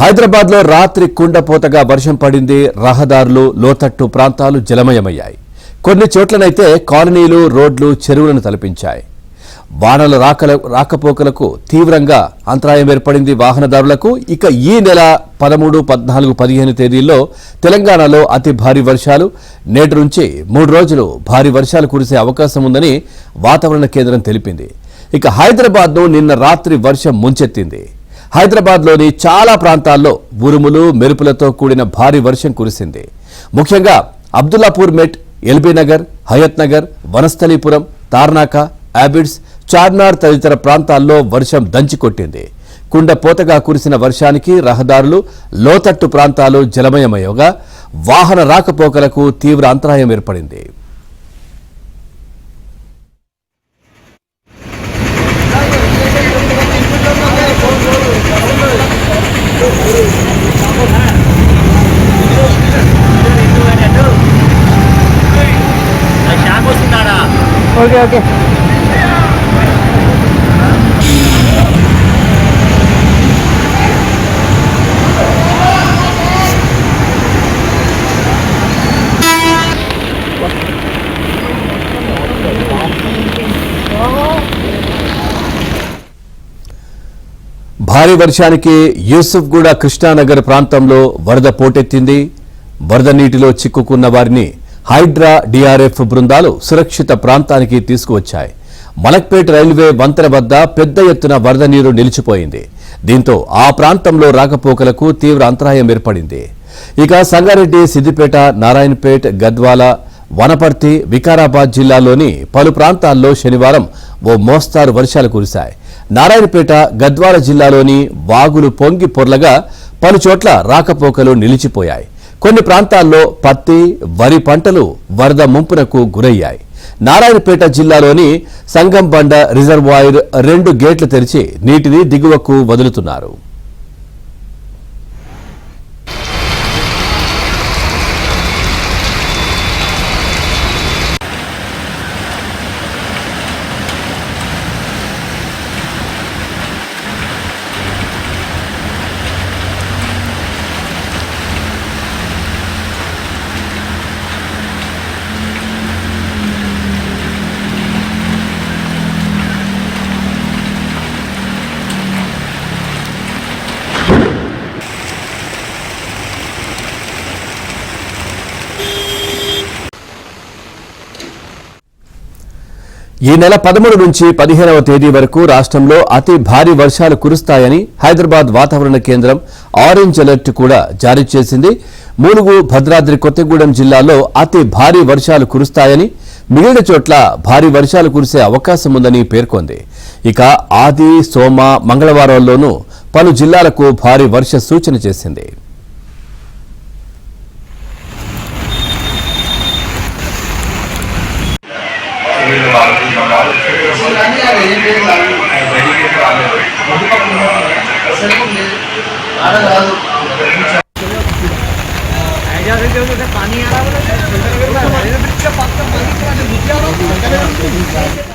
హైదరాబాద్ లో రాత్రి కుండపోతగా వర్షం పడింది. రహదారులు, లోతట్టు ప్రాంతాలు జలమయమయ్యాయి. కొన్ని చోట్లనైతే కాలనీలు, రోడ్లు, చెరువులను తలపించాయి. వానల రాకపోకలకు తీవ్రంగా అంతరాయం ఏర్పడింది వాహనదారులకు. ఇక ఈ నెల 13, 14, 15 తేదీల్లో తెలంగాణలో అతి భారీ వర్షాలు, నేటి నుంచి 3 రోజులు భారీ వర్షాలు కురిసే అవకాశం ఉందని వాతావరణ కేంద్రం తెలిపింది. ఇక హైదరాబాద్ను నిన్న రాత్రి వర్షం ముంచెత్తింది. హైదరాబాద్లోని చాలా ప్రాంతాల్లో ఉరుములు, మెరుపులతో కూడిన భారీ వర్షం కురిసింది. ముఖ్యంగా అబ్దుల్లాపూర్ మెట్, ఎల్బీ నగర్, హయత్ నగర్, వనస్థలీపురం, తార్నాక, అబిడ్స్, చార్నార్ తదితర ప్రాంతాల్లో వర్షం దంచికొట్టింది. కుండపోతగా కురిసిన వర్షానికి రహదారులు, లోతట్టు ప్రాంతాలు జలమయమయ్యగా వాహన రాకపోకలకు తీవ్ర అంతరాయం ఏర్పడింది. ఓకే ఓకే భారీ వర్షానికి యూసుఫ్గూడ, కృష్ణానగర్ ప్రాంతంలో వరద పోటెత్తింది. వరద నీటిలో చిక్కుకున్న వారిని హైడ్రా, డిఆర్ఎఫ్ బృందాలు సురక్షిత ప్రాంతానికి తీసుకువచ్చాయి. మలక్పేట్ రైల్వే వంతెన వద్ద పెద్ద ఎత్తున వరద నీరు నిలిచిపోయింది. దీంతో ఆ ప్రాంతంలో రాకపోకలకు తీవ్ర అంతరాయం ఏర్పడింది. ఇక సంగారెడ్డి, సిద్దిపేట, నారాయణపేట్, గద్వాల, వనపర్తి, వికారాబాద్ జిల్లాలోని పలు ప్రాంతాల్లో శనివారం ఓ మోస్తారు వర్షాలు కురిశాయి. నారాయణపేట, గద్వాల జిల్లాలోని వాగులు పొంగి పొర్లగా పలు చోట్ల రాకపోకలు నిలిచిపోయాయి. కొన్ని ప్రాంతాల్లో పత్తి, వరి పంటలు వరద ముంపునకు గురయ్యాయి. నారాయణపేట జిల్లాలోని సంగంబండ రిజర్వాయర్ 2 గేట్లు తెరిచి నీటిని దిగువకు వదులుతున్నారు. ఈ నెల 13 నుంచి 15వ తేదీ వరకు రాష్ట్రంలో అతి భారీ వర్షాలు కురుస్తాయని హైదరాబాద్ వాతావరణ కేంద్రం ఆరెంజ్ అలర్ట్ కూడా జారీ చేసింది. ములుగు, భద్రాద్రి కొత్తగూడెం జిల్లాలో అతి భారీ వర్షాలు కురుస్తాయని, మిగిలిన చోట్ల భారీ వర్షాలు కురిసే అవకాశం ఉందని పేర్కొంది. ఇక ఆది, సోమ, మంగళవారాల్లోనూ పలు జిల్లాలకు భారీ వర్ష సూచన చేసింది. पानी आ रहा है।